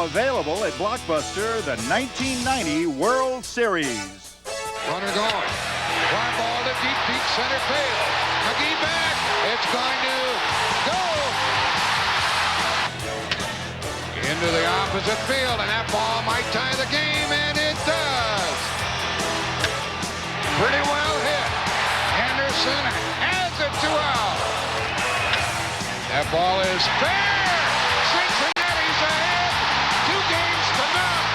available at Blockbuster, the 1990 World Series. Runner going. Fly ball to deep center field. McGee back. It's going to go into the opposite field, and that ball might tie the game, and it does. Pretty well hit. Henderson has it to out. That ball is fair. Cincinnati's ahead. 2 games to none.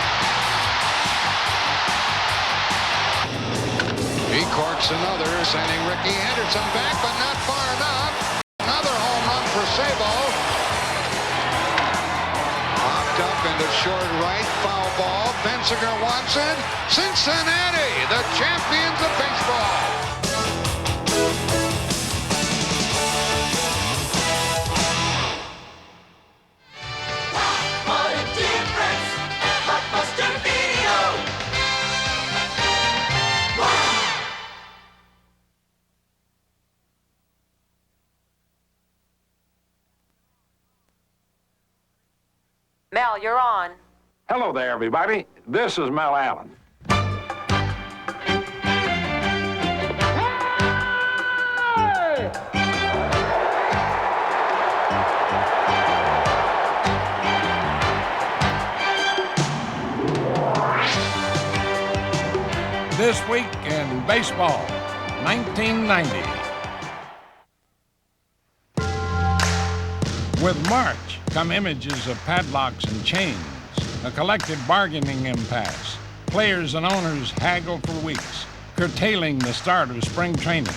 He corks another, sending Ricky Henderson back, but not far enough. Another home run for Sabo. Popped up into short right, foul ball. Bensinger wants it. Cincinnati, the champions of baseball. What a difference! Blockbuster Video! Mel, you're on. Hello there, everybody. This is Mel Allen. This week in baseball, 1990. With March come images of padlocks and chains, a collective bargaining impasse. Players and owners haggle for weeks, curtailing the start of spring training.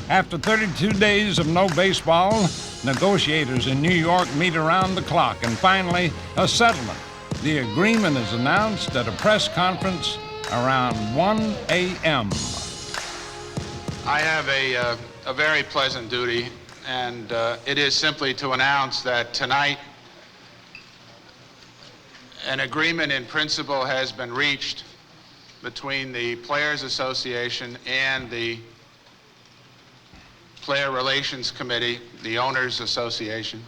After 32 days of no baseball, negotiators in New York meet around the clock, and finally, a settlement. The agreement is announced at a press conference around 1 a.m. I have a very pleasant duty, and it is simply to announce that tonight an agreement in principle has been reached between the Players Association and the Player Relations Committee, the Owners Association,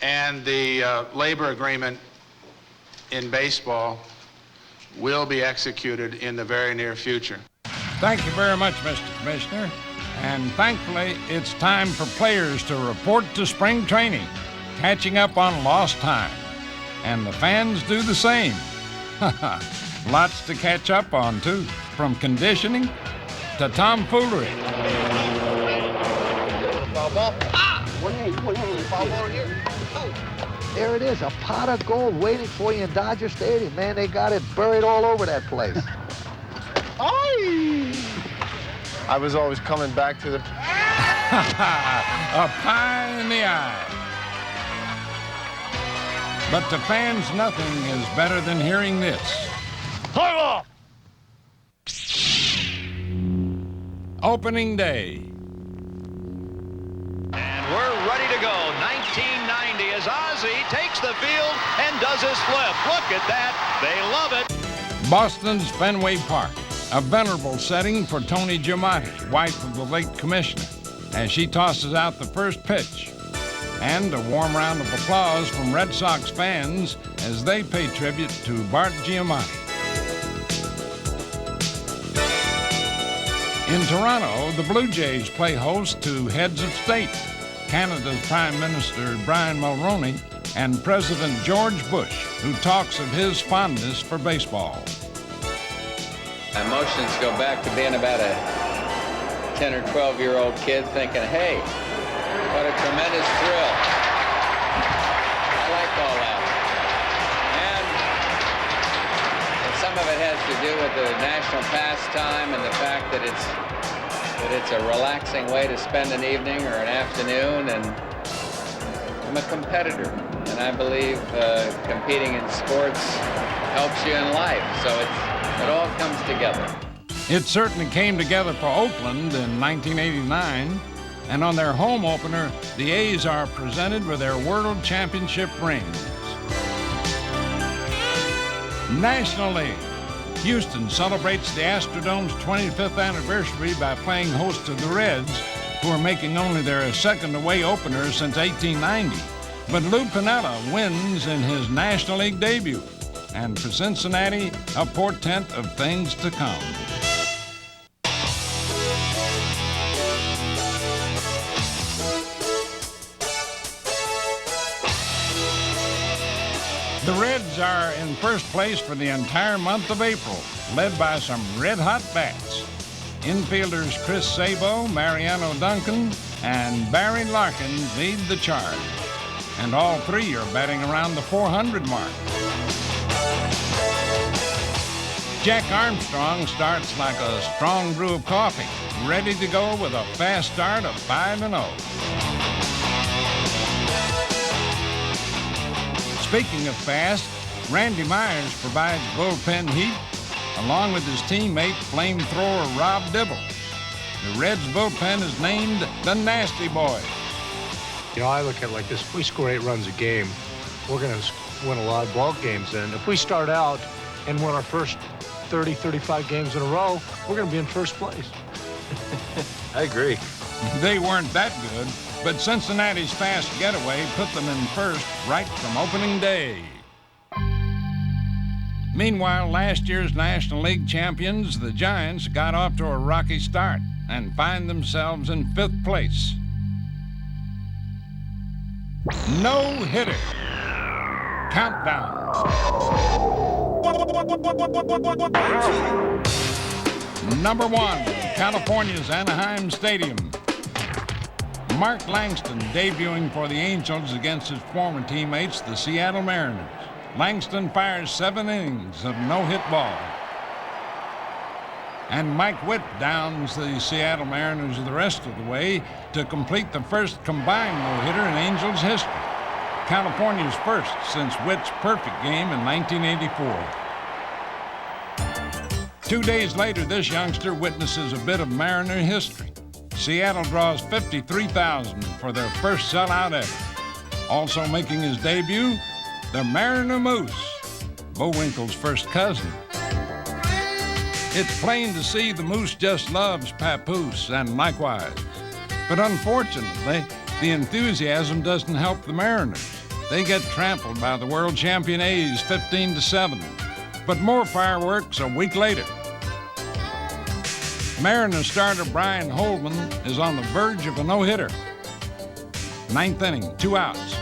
and the labor agreement in baseball will be executed in the very near future. Thank you very much, Mr. Commissioner. And thankfully, it's time for players to report to spring training, catching up on lost time. And the fans do the same. Lots to catch up on, too, from conditioning to tomfoolery. There it is, a pot of gold waiting for you in Dodger Stadium. Man, they got it buried all over that place. I was always coming back to the... A pie in the eye. But to fans, nothing is better than hearing this. Opening day. And we're ready to go. 1990 as Ozzie takes the field and does his flip. Look at that. They love it. Boston's Fenway Park, a venerable setting for Tony Giamatti, wife of the late commissioner, as she tosses out the first pitch. And a warm round of applause from Red Sox fans as they pay tribute to Bart Giamatti. In Toronto, the Blue Jays play host to heads of state, Canada's Prime Minister Brian Mulroney and President George Bush, who talks of his fondness for baseball. My emotions go back to being about a 10 or 12-year-old kid thinking, hey, what a tremendous thrill. I like all that. And some of it has to do with the national pastime and the fact that it's a relaxing way to spend an evening or an afternoon. And I'm a competitor, and I believe competing in sports helps you in life. So it all comes together. It certainly came together for Oakland in 1989, and on their home opener, the A's are presented with their World Championship rings. Nationally, Houston celebrates the Astrodome's 25th anniversary by playing host to the Reds, who are making only their second away opener since 1890. But Lou Piniella wins in his National League debut, and for Cincinnati, a portent of things to come. The Reds are in first place for the entire month of April, led by some red-hot bats. Infielders Chris Sabo, Mariano Duncan, and Barry Larkin lead the charge, and all three are batting around the 400 mark. Jack Armstrong starts like a strong brew of coffee, ready to go with a fast start of 5-0. Speaking of fast, Randy Myers provides bullpen heat along with his teammate flamethrower Rob Dibble. The Reds bullpen is named the Nasty Boys. You know, I look at it like this: if we score 8 runs a game, we're going to win a lot of ball games. And if we start out and win our first 30, 35 games in a row, we're going to be in first place. I agree. They weren't that good, but Cincinnati's fast getaway put them in first right from opening day. Meanwhile, last year's National League champions, the Giants, got off to a rocky start and find themselves in 5th place. No-hitter. Countdown. Number 1, California's Anaheim Stadium. Mark Langston debuting for the Angels against his former teammates, the Seattle Mariners. Langston fires 7 innings of no-hit ball. And Mike Witt downs the Seattle Mariners the rest of the way to complete the first combined no-hitter in Angels history. California's first since Witt's perfect game in 1984. 2 days later, this youngster witnesses a bit of Mariner history. Seattle draws 53,000 for their first sellout ever. Also making his debut, the Mariner Moose, Bo Winkle's first cousin. It's plain to see the Moose just loves Papoose and likewise. But unfortunately, the enthusiasm doesn't help the Mariners. They get trampled by the world champion A's 15-7. But more fireworks a week later. Mariners starter Brian Holman is on the verge of a no-hitter. 9th inning, 2 outs.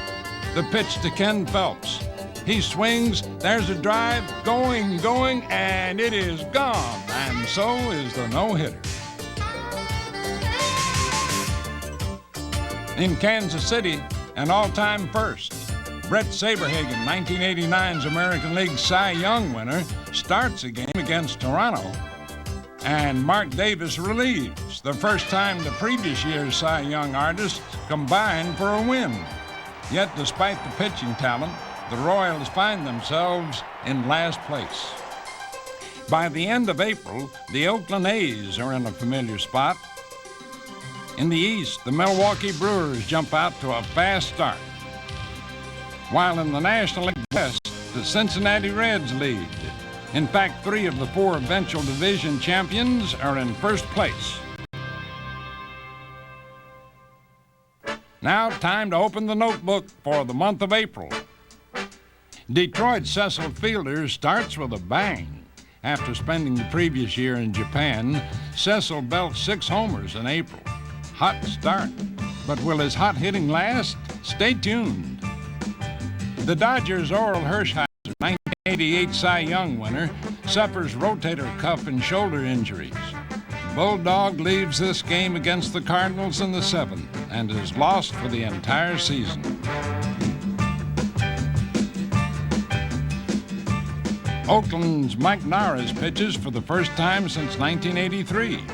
The pitch to Ken Phelps. He swings, there's a drive, going, and it is gone. And so is the no-hitter. In Kansas City, an all-time first. Brett Saberhagen, 1989's American League Cy Young winner, starts a game against Toronto. And Mark Davis relieves, the first time the previous year's Cy Young artists combined for a win. Yet despite the pitching talent, the Royals find themselves in last place. By the end of April, the Oakland A's are in a familiar spot. In the East, the Milwaukee Brewers jump out to a fast start. While in the National League West, the Cincinnati Reds lead. In fact, 3 of the 4 eventual division champions are in first place. Now, time to open the notebook for the month of April. Detroit's Cecil Fielder starts with a bang. After spending the previous year in Japan, Cecil belts 6 homers in April. Hot start. But will his hot hitting last? Stay tuned. The Dodgers' Orel Hershiser, 1988 Cy Young winner, suffers rotator cuff and shoulder injuries. Bulldog leaves this game against the Cardinals in the 7th and is lost for the entire season. Oakland's Mike Narres pitches for the first time since 1983.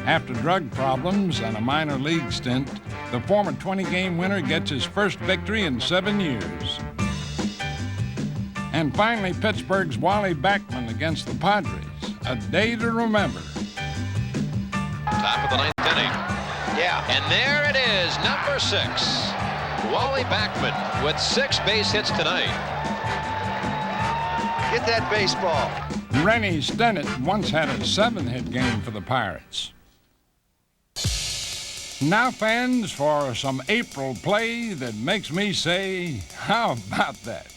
After drug problems and a minor league stint, the former 20-game winner gets his first victory in 7 years. And finally, Pittsburgh's Wally Backman against the Padres. A day to remember. Top of the 9th inning. Yeah. And there it is, number 6. Wally Backman with 6 base hits tonight. Get that baseball. Rennie Stennett once had a 7-hit game for the Pirates. Now, fans, for some April play that makes me say, how about that?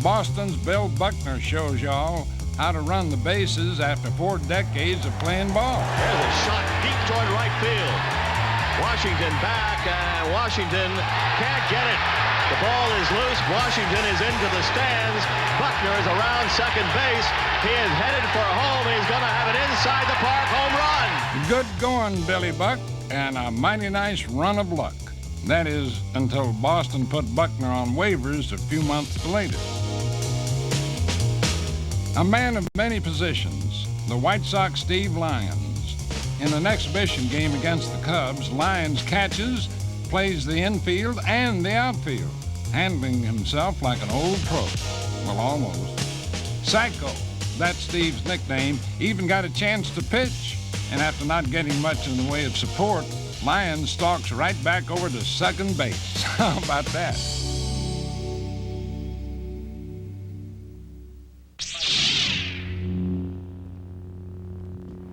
Boston's Bill Buckner shows y'all how to run the bases after 4 decades of playing ball. There's a shot deep toward right field. Washington back, and Washington can't get it. The ball is loose. Washington is into the stands. Buckner is around second base. He is headed for home. He's going to have an inside the park home run. Good going, Billy Buck, and a mighty nice run of luck. That is, until Boston put Buckner on waivers a few months later. A man of many positions, the White Sox Steve Lyons. In an exhibition game against the Cubs, Lyons catches, plays the infield and the outfield, handling himself like an old pro. Well, almost. Psycho, that's Steve's nickname, even got a chance to pitch. And after not getting much in the way of support, Lyons stalks right back over to second base. How about that?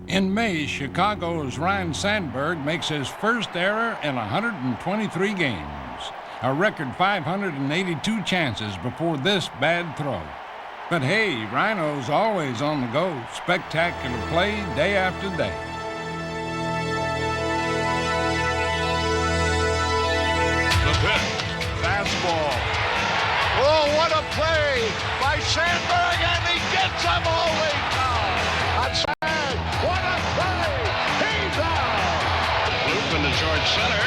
In May, Chicago's Ryne Sandberg makes his first error in 123 games, a record 582 chances before this bad throw. But hey, Rhino's always on the go, spectacular play day after day. The pitch, fastball. Oh, what a play by Sandberg, and he gets him holy cow! That's what a play! He's out! Loop into short center.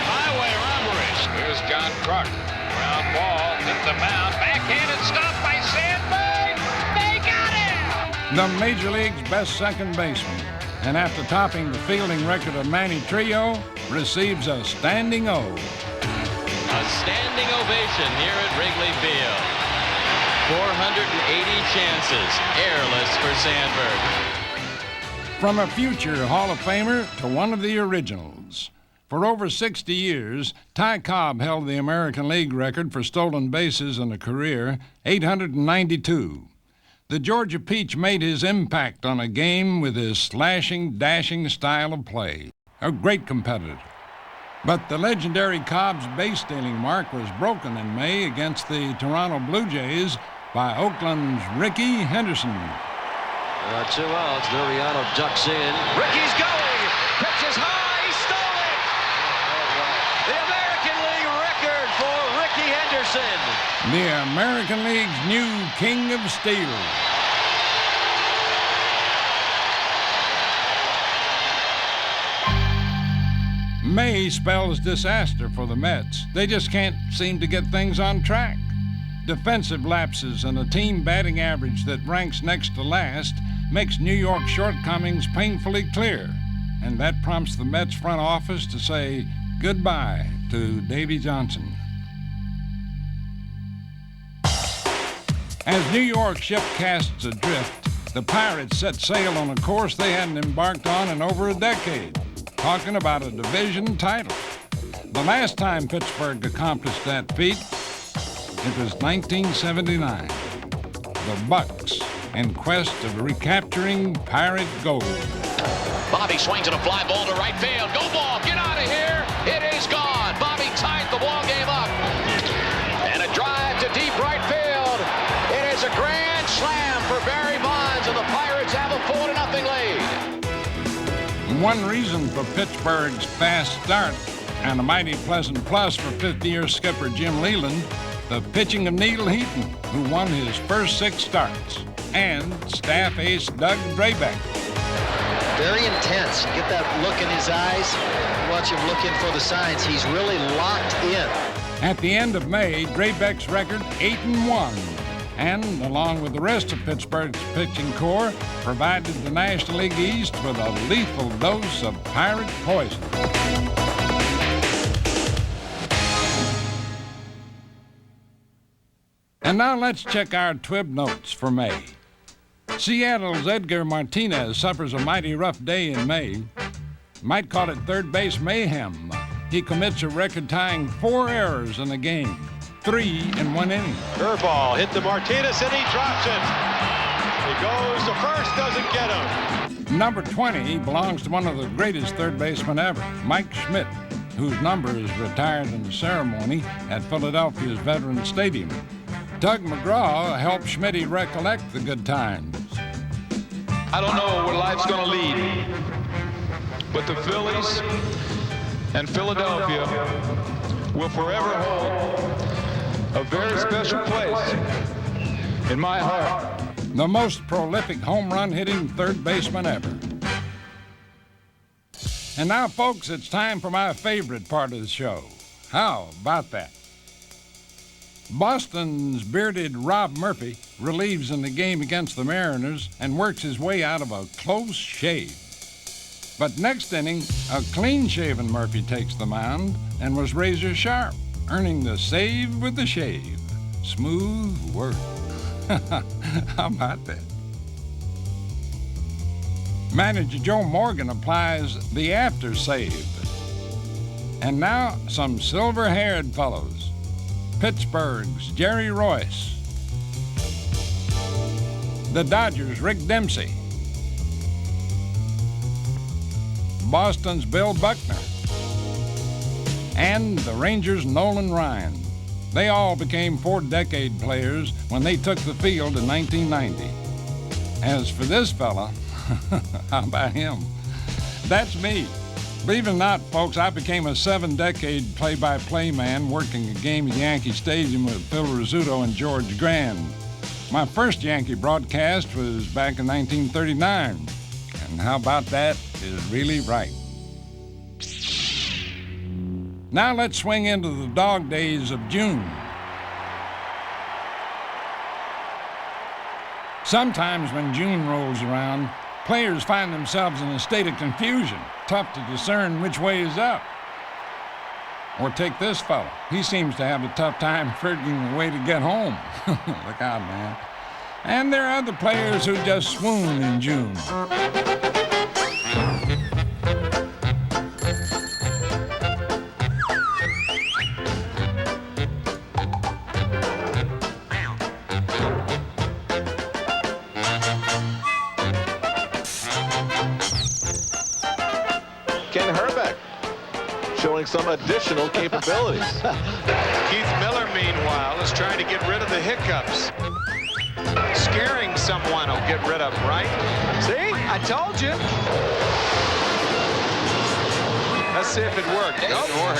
Highway robberies. Here's John Kruk. Ground ball, hit the mound, backhanded stop by Sandberg. They got him! The Major League's best second baseman, and after topping the fielding record of Manny Trillo, receives a standing O. A standing ovation here at Wrigley Field. 480 chances, airless for Sandberg. From a future Hall of Famer to one of the originals. For over 60 years, Ty Cobb held the American League record for stolen bases in a career, 892. The Georgia Peach made his impact on a game with his slashing, dashing style of play. A great competitor. But the legendary Cobb's base-stealing mark was broken in May against the Toronto Blue Jays by Oakland's Rickey Henderson. 2 outs. Liriano ducks in. Ricky's going. Pitches high. He stole it. The American League record for Rickey Henderson. The American League's new king of steals. May spells disaster for the Mets. They just can't seem to get things on track. Defensive lapses and a team batting average that ranks next to last makes New York's shortcomings painfully clear. And that prompts the Mets front office to say goodbye to Davy Johnson. As New York's ship casts adrift, the Pirates set sail on a course they hadn't embarked on in over a decade, talking about a division title. The last time Pittsburgh accomplished that feat, it was 1979. The Bucks in quest of recapturing Pirate gold. Bobby swings at a fly ball to right field. Go ball, get out of here. It is gone. Bobby tied the ball game up. And a drive to deep right field. It is a grand slam for Barry Bonds, and the Pirates have a 4-0 lead. One reason for Pittsburgh's fast start, and a mighty pleasant plus for 50-year skipper Jim Leland, the pitching of Neil Heaton, who won his first 6 starts, and staff ace Doug Drabek. Very intense. Get that look in his eyes. Watch him looking for the signs. He's really locked in. At the end of May, Drabek's record 8-1, and along with the rest of Pittsburgh's pitching corps, provided the National League East with a lethal dose of Pirate poison. And now let's check our Twib notes for May. Seattle's Edgar Martinez suffers a mighty rough day in May. Might call it third base mayhem. He commits a record-tying 4 errors in a game, 3 in 1 inning. Curveball hit to Martinez, and he drops it. He goes to first, doesn't get him. Number 20 belongs to one of the greatest third basemen ever, Mike Schmidt, whose number is retired in the ceremony at Philadelphia's Veterans Stadium. Doug McGraw helped Schmidt recollect the good times. I don't know where life's going to lead, but the Phillies and Philadelphia will forever hold a very special place in my heart. The most prolific home run hitting third baseman ever. And now, folks, it's time for my favorite part of the show. How about that? Boston's bearded Rob Murphy relieves in the game against the Mariners and works his way out of a close shave. But next inning, a clean-shaven Murphy takes the mound and was razor sharp, earning the save with the shave. Smooth work. How about that? Manager Joe Morgan applies the after save. And now some silver-haired fellows. Pittsburgh's Jerry Royce. The Dodgers' Rick Dempsey. Boston's Bill Buckner. And the Rangers' Nolan Ryan. They all became four-decade players when they took the field in 1990. As for this fella, how about him? That's me. Believe it or not, folks, I became a 7-decade play-by-play man working a game at Yankee Stadium with Phil Rizzuto and George Grand. My first Yankee broadcast was back in 1939. And how about that is really right. Now let's swing into the dog days of June. Sometimes when June rolls around, players find themselves in a state of confusion, tough to discern which way is up. Or take this fella. He seems to have a tough time figuring the way to get home. Look out, man. And there are other players who just swoon in June. Showing some additional capabilities. Keith Miller, meanwhile, is trying to get rid of the hiccups. Scaring someone will get rid of them, right? See? I told you. Let's see if it worked. It didn't work.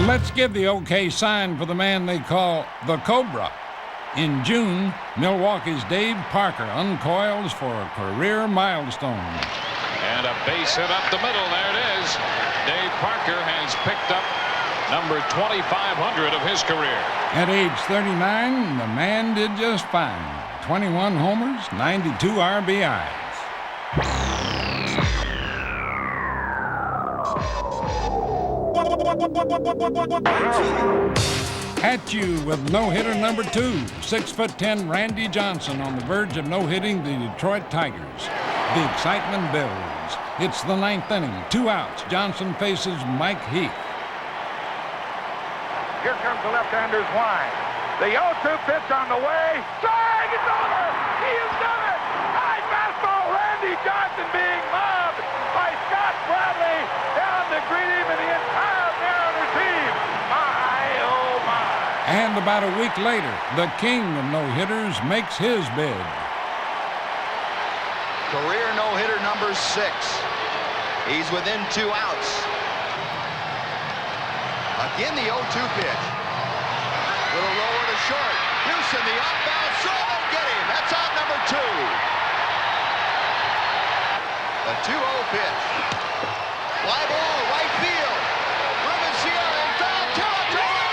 Let's give the okay sign for the man they call the Cobra. In June, Milwaukee's Dave Parker uncoils for a career milestone. And a base hit up the middle. There it is. Dave Parker has picked up number 2,500 of his career. At age 39, the man did just fine. 21 homers, 92 RBIs. At you with no-hitter number 2, 6'10" Randy Johnson on the verge of no-hitting the Detroit Tigers. The excitement builds. It's the 9th inning, 2 outs. Johnson faces Mike Heath. Here comes the left-hander's line. The 0-2 pitch on the way. Swing! It's over! He has done it! High fastball, Randy Johnson being mobbed by Scott Bradley down to greet him and the entire Mariners team. My, oh my. And about a week later, the king of no-hitters makes his bid. Career no-hitter number 6. He's within 2 outs. Again, the 0-2 pitch. Little roller to short. Houston, the outbound throw. Get him. That's out number 2. The 2-0 pitch. Fly ball, right field. Ruben Sierra in foul territory.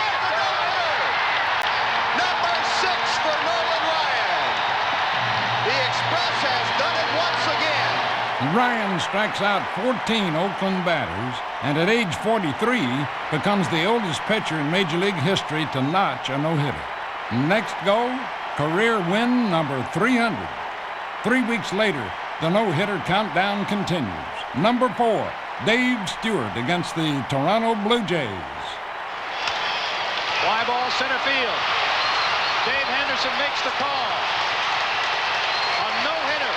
Number 6 for Nolan Ryan. The Express has done it once again. Ryan strikes out 14 Oakland batters, and at age 43 becomes the oldest pitcher in Major League history to notch a no-hitter. Next goal, career win number 300. 3 weeks later, the no-hitter countdown continues. Number 4, Dave Stewart against the Toronto Blue Jays. Fly ball center field. Dave Henderson makes the call. A no-hitter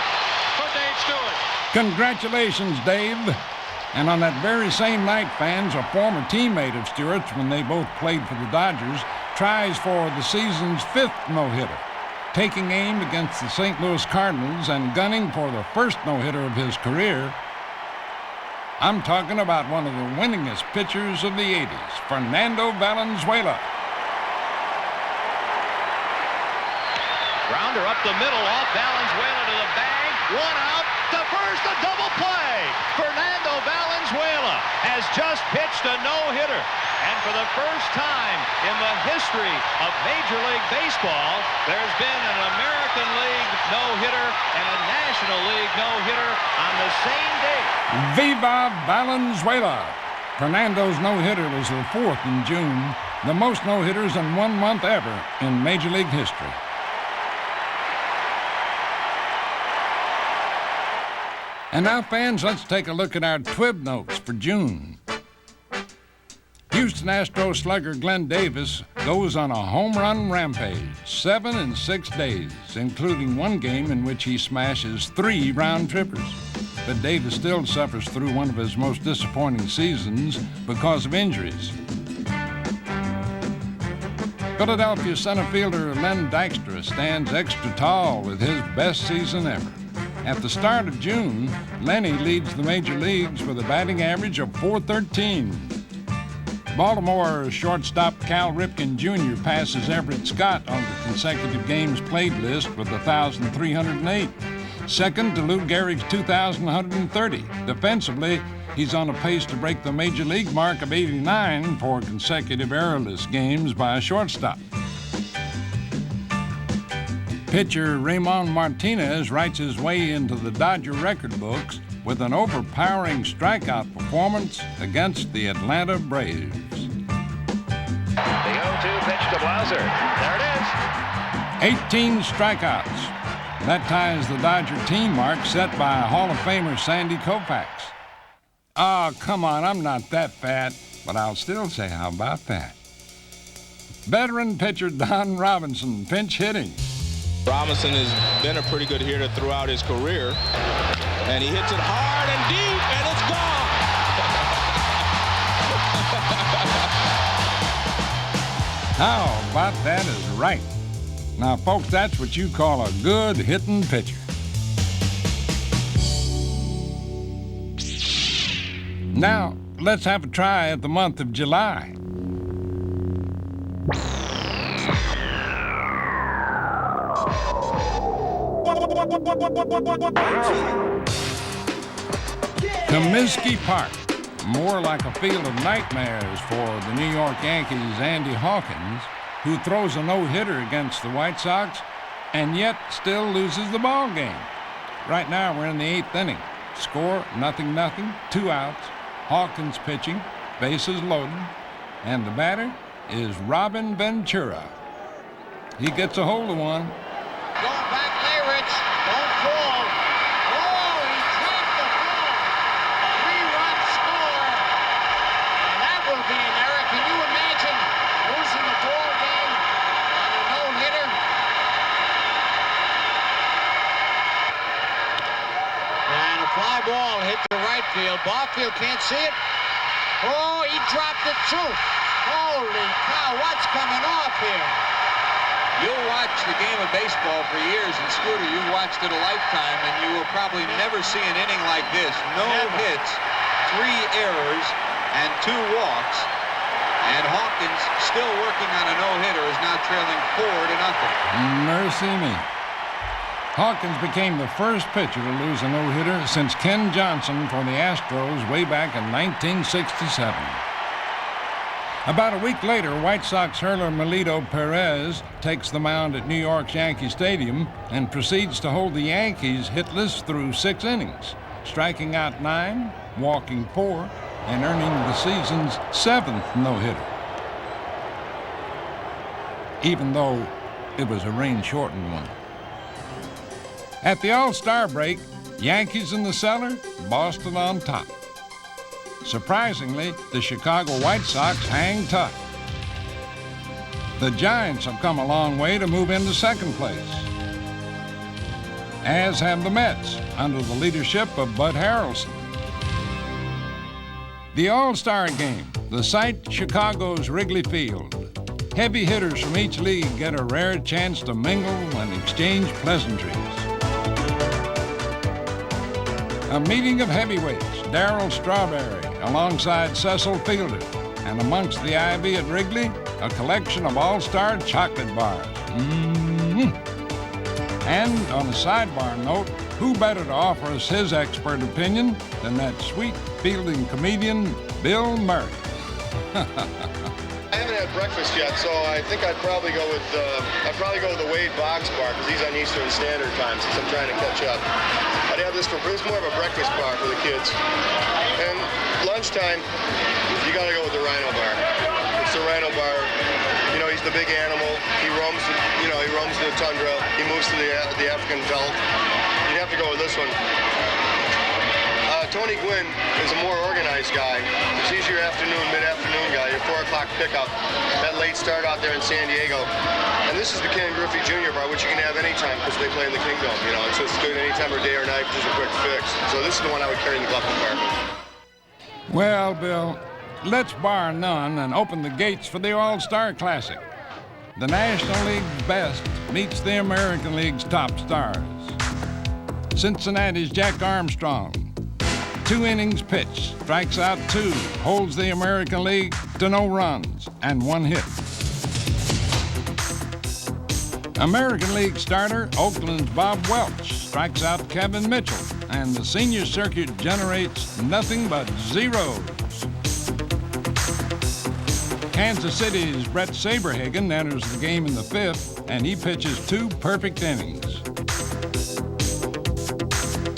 for Dave Stewart. Congratulations, Dave. And on that very same night, fans, a former teammate of Stewart's when they both played for the Dodgers, tries for the season's 5th no-hitter, taking aim against the St. Louis Cardinals and gunning for the first no-hitter of his career. I'm talking about one of the winningest pitchers of the 80s, Fernando Valenzuela. Grounder up the middle, off Valenzuela to the bag. One out, to first, a double play. Fernando Valenzuela has just pitched a no-hitter. And for the first time in the history of Major League Baseball, there's been an American League no-hitter and a National League no-hitter on the same day. Viva Valenzuela! Fernando's no-hitter was the 4th in June, the most no-hitters in 1 month ever in Major League history. And now, fans, let's take a look at our TWIB notes for June. Houston Astros slugger Glenn Davis goes on a home run rampage, 7 in 6 days, including one game in which he smashes 3 round-trippers. But Davis still suffers through one of his most disappointing seasons because of injuries. Philadelphia center fielder Len Dykstra stands extra tall with his best season ever. At the start of June, Lenny leads the major leagues with a batting average of .413. Baltimore shortstop Cal Ripken Jr. passes Everett Scott on the consecutive games played list with 1,308. Second to Lou Gehrig's 2,130. Defensively, he's on a pace to break the major league mark of 89 for consecutive errorless games by a shortstop. Pitcher Ramon Martinez writes his way into the Dodger record books with an overpowering strikeout performance against the Atlanta Braves. The 0-2 pitch to Blauser. There it is. 18 strikeouts. That ties the Dodger team mark set by Hall of Famer Sandy Koufax. Oh, come on, I'm not that fat, but I'll still say how about that. Veteran pitcher Don Robinson pinch hitting. Robinson has been a pretty good hitter throughout his career, and he hits it hard and deep, and it's gone. How about that is right. Now, folks, that's what you call a good hitting pitcher. Now, let's have a try at the month of July. Comiskey Park, more like a field of nightmares for the New York Yankees' Andy Hawkins, who throws a no-hitter against the White Sox and yet still loses the ball game. Right now we're in the 8th inning. Score 0-0, 2 outs, Hawkins pitching, bases loaded, and the batter is Robin Ventura. He gets a hold of one. Going back there, Rich. Don't fall. Oh, he dropped the ball. 3-run score. And that will be an error. Can you imagine losing the ball game on a no-hitter? And a fly ball hit the right field. Barfield can't see it. Oh, he dropped it too. Holy cow, what's coming off here? You'll watch the game of baseball for years, and Scooter, you've watched it a lifetime, and you will probably never see an inning like this. No hits, 3 errors, and 2 walks. And Hawkins, still working on a no-hitter, is now trailing 4-0. Mercy me. Hawkins became the first pitcher to lose a no-hitter since Ken Johnson for the Astros way back in 1967. About a week later, White Sox hurler Melito Perez takes the mound at New York's Yankee Stadium and proceeds to hold the Yankees hitless through 6 innings. striking out 9, walking 4, and earning the season's 7th no-hitter. Even though it was a rain-shortened one. At the All-Star break, Yankees in the cellar, Boston on top. Surprisingly, the Chicago White Sox hang tough. The Giants have come a long way to move into second place, as have the Mets under the leadership of Bud Harrelson. The All-Star Game, the site Chicago's Wrigley Field. Heavy hitters from each league get a rare chance to mingle and exchange pleasantries. A meeting of heavyweights, Darryl Strawberry alongside Cecil Fielder, and amongst the ivy at Wrigley, a collection of all-star chocolate bars. And on a sidebar note, who better to offer us his expert opinion than that sweet fielding comedian, Bill Murray. I haven't had breakfast yet, so I think I'd probably go with the Wade Boggs bar because he's on Eastern Standard Time since I'm trying to catch up. I'd have this for more of a breakfast bar for the kids. And lunchtime, you got to go with the Rhino bar. It's the Rhino bar. You know, he's the big animal. He roams the tundra. He moves to the African belt. You'd have to go with this one. Tony Gwynn is a more organized guy. He's your mid-afternoon guy, your 4 o'clock pickup. That late start out there in San Diego. And this is the Ken Griffey Jr. bar, which you can have anytime because they play in the Kingdom. You know, it's good anytime of day or night, just a quick fix. So this is the one I would carry in the glove compartment. Well, Bill, let's bar none and open the gates for the All-Star Classic. The National League's best meets the American League's top stars. Cincinnati's Jack Armstrong. 2 innings pitched, strikes out 2, holds the American League to no runs and 1 hit. American League starter, Oakland's Bob Welch, strikes out Kevin Mitchell, and the senior circuit generates nothing but zeros. Kansas City's Brett Saberhagen enters the game in the 5th, and he pitches 2 perfect innings.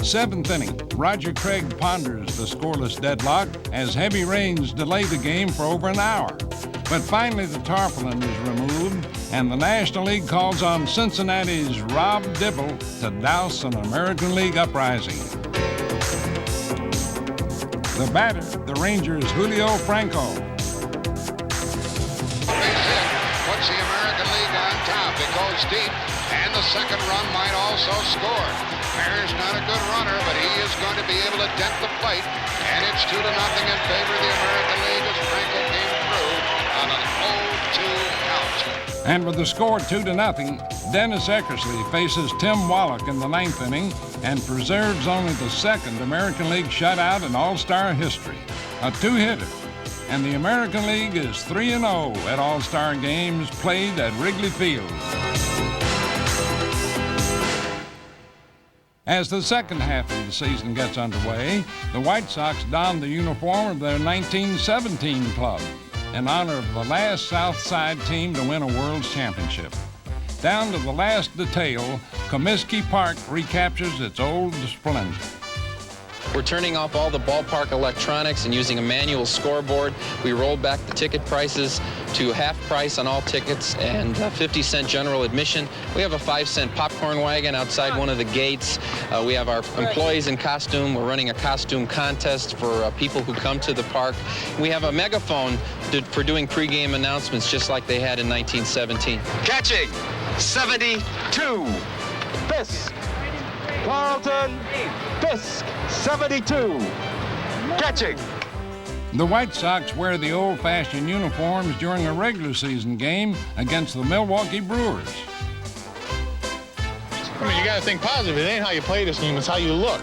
7th inning, Roger Craig ponders the scoreless deadlock as heavy rains delay the game for over an hour. But finally the tarpaulin is removed, and the National League calls on Cincinnati's Rob Dibble to douse an American League uprising. The batter, the Rangers' Julio Franco. Puts the American League on top. It goes deep, and the second run might also score. Mayor's not a good runner, but he is going to be able to dent the plate, and it's 2-0 in favor of the American League as Franco came through on an 0-2 count. And with the score 2-0, Dennis Eckersley faces Tim Wallach in the 9th inning and preserves only the 2nd American League shutout in All-Star history, a 2-hitter. And the American League is 3-0 at All-Star games played at Wrigley Field. As the second half of the season gets underway, the White Sox don the uniform of their 1917 club in honor of the last South Side team to win a World's Championship. Down to the last detail, Comiskey Park recaptures its old splendor. We're turning off all the ballpark electronics and using a manual scoreboard. We rolled back the ticket prices to half price on all tickets and 50-cent general admission. We have a 5-cent popcorn wagon outside one of the gates. We have our employees in costume. We're running a costume contest for people who come to the park. We have a megaphone for doing pregame announcements just like they had in 1917. Catching, 72. Fisk. Carlton. Fisk. 72. Catching. The White Sox wear the old-fashioned uniforms during a regular season game against the Milwaukee Brewers. I mean, you got to think positive. It ain't how you play this game, it's how you look.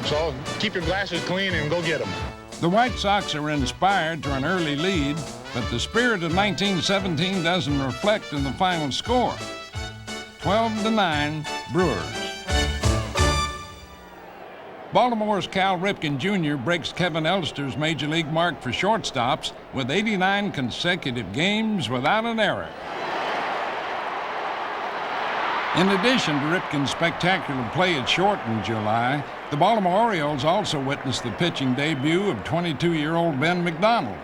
So keep your glasses clean and go get them. The White Sox are inspired to an early lead, but the spirit of 1917 doesn't reflect in the final score. 12-9, Brewers. Baltimore's Cal Ripken Jr. breaks Kevin Elster's Major League mark for shortstops with 89 consecutive games without an error. In addition to Ripken's spectacular play at short in July, the Baltimore Orioles also witnessed the pitching debut of 22-year-old Ben McDonald.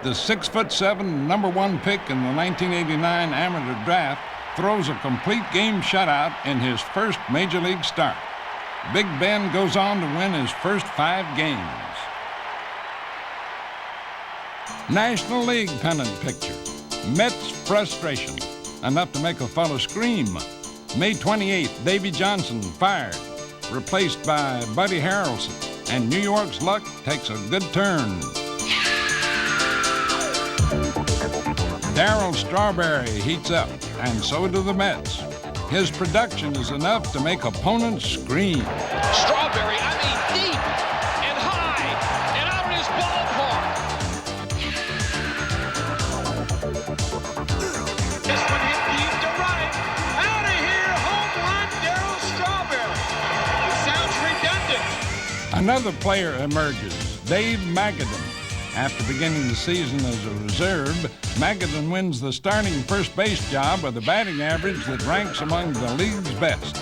The 6'7" #1 pick in the 1989 amateur draft throws a complete game shutout in his first Major League start. Big Ben goes on to win his first 5 games. National League pennant picture. Mets frustration, enough to make a fellow scream. May 28th, Davy Johnson fired, replaced by Buddy Harrelson, and New York's luck takes a good turn. Darryl Strawberry heats up, and so do the Mets. His production is enough to make opponents scream. Strawberry, I mean deep and high and out in his ballpark. This one hit deep to right. Out of here, home run, Darryl Strawberry. It sounds redundant. Another player emerges, Dave Magadan. After beginning the season as a reserve, Magadan wins the starting first base job with a batting average that ranks among the league's best.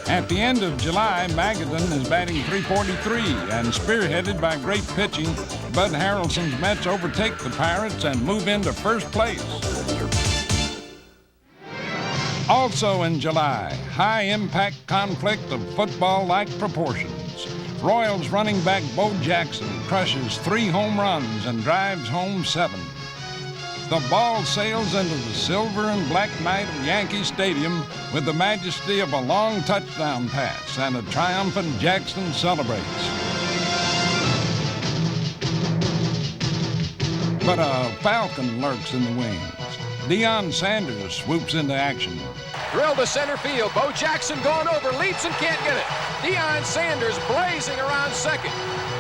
At the end of July, Magadan is batting .343 and spearheaded by great pitching. Bud Harrelson's Mets overtake the Pirates and move into first place. Also in July, high-impact conflict of football-like proportions. Royals running back Bo Jackson crushes 3 home runs and drives home 7. The ball sails into the silver and black night of Yankee Stadium with the majesty of a long touchdown pass, and a triumphant Jackson celebrates. But a falcon lurks in the wings. Deion Sanders swoops into action. Drilled to center field. Bo Jackson going over, leaps and can't get it. Deion Sanders blazing around second.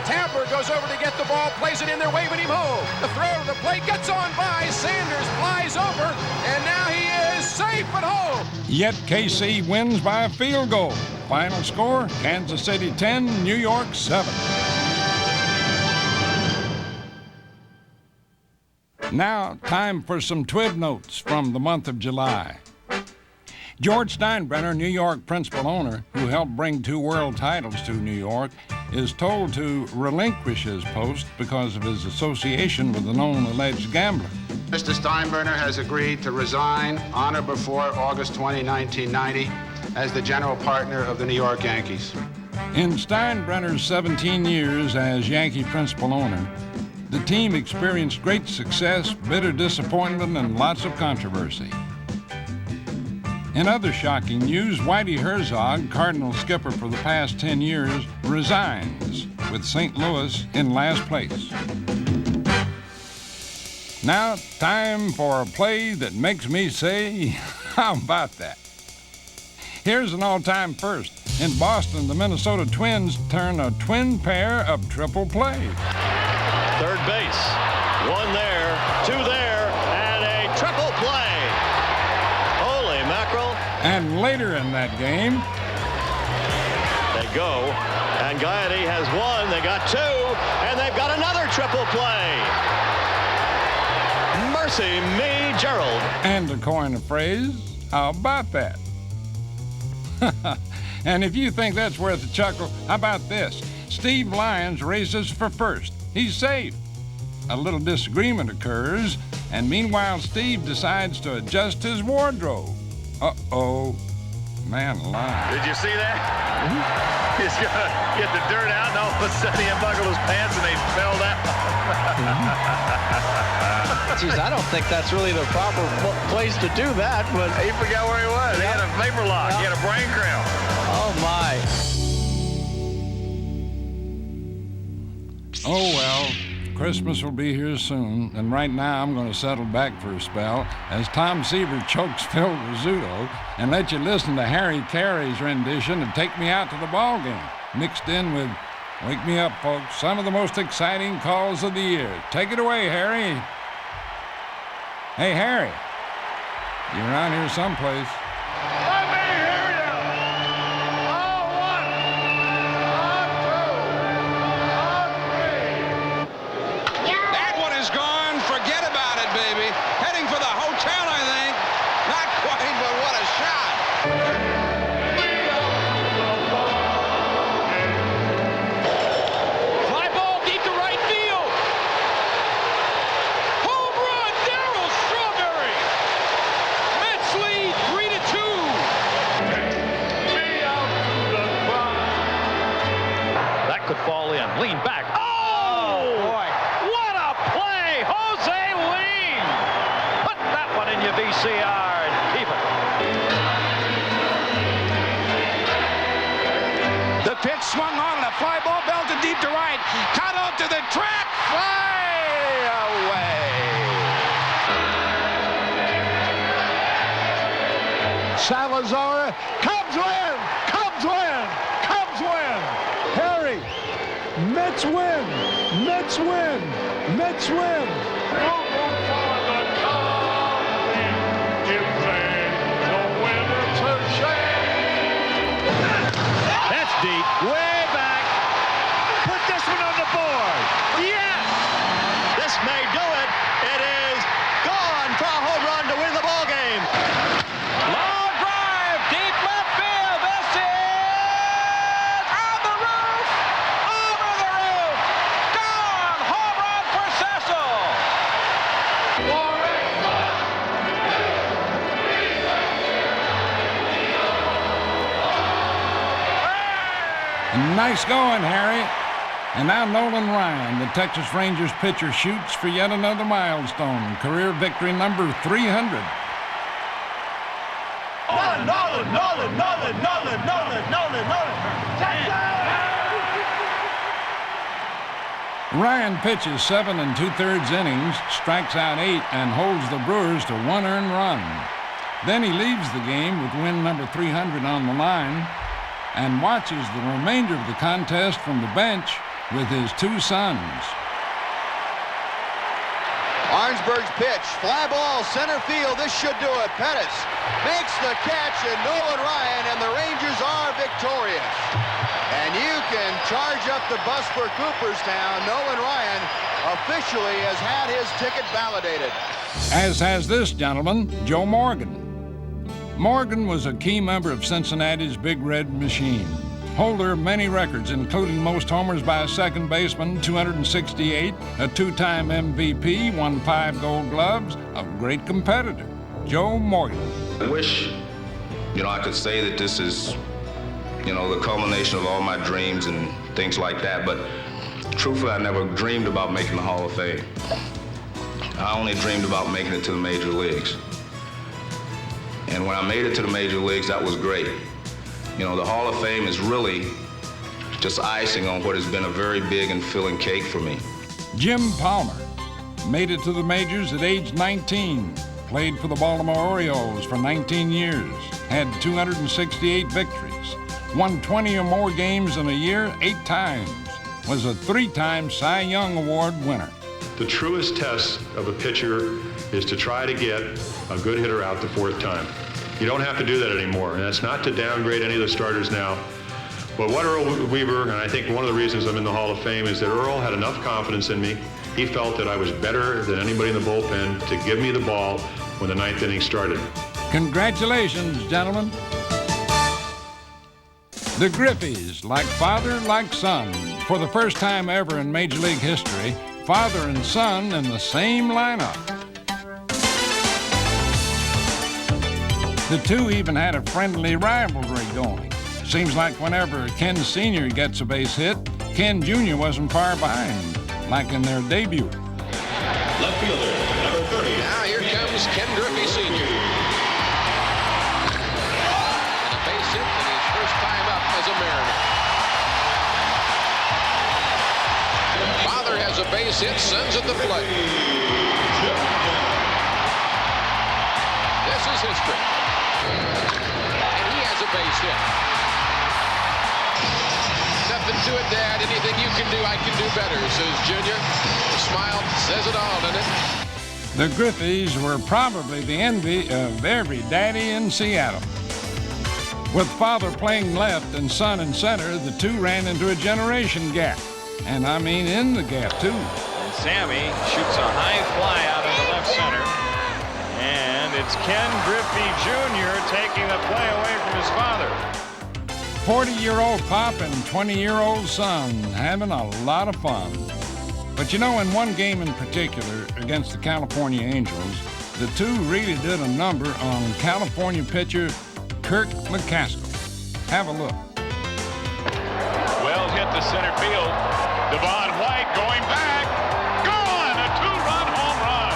Tabler goes over to get the ball, plays it in there, waving him home. The throw to the plate gets on by. Sanders flies over, and now he is safe at home. Yet KC wins by a field goal. Final score, Kansas City 10, New York 7. Now, time for some twib notes from the month of July. George Steinbrenner, New York principal owner, who helped bring 2 world titles to New York, is told to relinquish his post because of his association with the known alleged gambler. Mr. Steinbrenner has agreed to resign on or before August 20, 1990, as the general partner of the New York Yankees. In Steinbrenner's 17 years as Yankee principal owner, the team experienced great success, bitter disappointment, and lots of controversy. In other shocking news, Whitey Herzog, Cardinal skipper for the past 10 years, resigns, with St. Louis in last place. Now, time for a play that makes me say, how about that? Here's an all-time first. In Boston, the Minnesota Twins turn a twin pair of triple play. Third base, 1 there, 2 there, and a triple play. Holy mackerel. And later in that game, they go, and Gaetti has 1, they got 2, and they've got another triple play. Mercy me, Gerald. And to coin a phrase, how about that? And if you think that's worth a chuckle, how about this? Steve Lyons races for first. He's safe. A little disagreement occurs, and meanwhile Steve decides to adjust his wardrobe. Uh-oh. Man alive. Did you see that? He's gonna get the dirt out, and all of a sudden he unbuckled his pants and they fell down. Geez, I don't think that's really the proper place to do that, but He forgot where he was. He had a vapor lock. He had a brain cramp. oh my. Oh, well, Christmas will be here soon, and right now I'm going to settle back for a spell as Tom Seaver chokes Phil Rizzuto and let you listen to Harry Carey's rendition of Take Me Out to the Ball Game, mixed in with Wake Me Up, folks, some of the most exciting calls of the year. Take it away, Harry. Hey, Harry, you're around here someplace. VCR and keep it. The pitch swung on and a fly ball belted deep to right. Cut out to the track. Fly away. Salazar, Cubs win! Cubs win! Cubs win! Harry, Mets win! Mets win! Mets win! That's deep, way back. Put this one on the board. Yes! This may do it. It is gone for a home run to win the ball game. Long drive, deep left field. This is on the roof, over the roof. Gone, home run for Cecil. Nice going, Harry. And now Nolan Ryan, the Texas Rangers pitcher, shoots for yet another milestone, career victory number 300. Ryan pitches 7 2/3 innings, strikes out 8, and holds the Brewers to 1 earned run. Then he leaves the game with win number 300 on the line and watches the remainder of the contest from the bench with his 2 sons. Arnsberg's pitch, fly ball, center field. This should do it. Pettis makes the catch, and Nolan Ryan and the Rangers are victorious. And you can charge up the bus for Cooperstown. Nolan Ryan officially has had his ticket validated. As has this gentleman, Joe Morgan. Morgan was a key member of Cincinnati's Big Red Machine, holder of many records, including most homers by a second baseman, 268, a 2-time MVP, won 5 Gold Gloves, a great competitor, Joe Morgan. I wish, I could say that this is, the culmination of all my dreams and things like that, but truthfully, I never dreamed about making the Hall of Fame. I only dreamed about making it to the major leagues. And when I made it to the major leagues, that was great. The Hall of Fame is really just icing on what has been a very big and filling cake for me. Jim Palmer made it to the majors at age 19, played for the Baltimore Orioles for 19 years, had 268 victories, won 20 or more games in a year 8 times, was a 3-time Cy Young Award winner. The truest test of a pitcher is to try to get a good hitter out the 4th time. You don't have to do that anymore, and that's not to downgrade any of the starters now. But what Earl Weaver, and I think one of the reasons I'm in the Hall of Fame, is that Earl had enough confidence in me. He felt that I was better than anybody in the bullpen to give me the ball when the 9th inning started. Congratulations, gentlemen. The Griffeys, like father, like son. For the first time ever in Major League history, father and son in the same lineup. The two even had a friendly rivalry going. Seems like whenever Ken Sr. gets a base hit, Ken Jr. wasn't far behind, like in their debut. Left fielder, number 30. Now here comes Ken Griffey Sr. And a base hit in his first time up as a Mariner. Father has a base hit, son's at the plate. This is history. And he has a base hit. Nothing to it, Dad. Anything you can do, I can do better, says Junior. The smile says it all, doesn't it? The Griffeys were probably the envy of every daddy in Seattle. With father playing left and son in center, the two ran into a generation gap. And I mean in the gap, too. And Sammy shoots a high fly out of the left center. And it's Ken Griffey Jr. taking the play away from his father. 40-year-old pop and 20-year-old son having a lot of fun. But in one game in particular against the California Angels, the two really did a number on California pitcher Kirk McCaskill. Have a look. Well hit to center field. Devon White going back. Gone! A 2-run home run.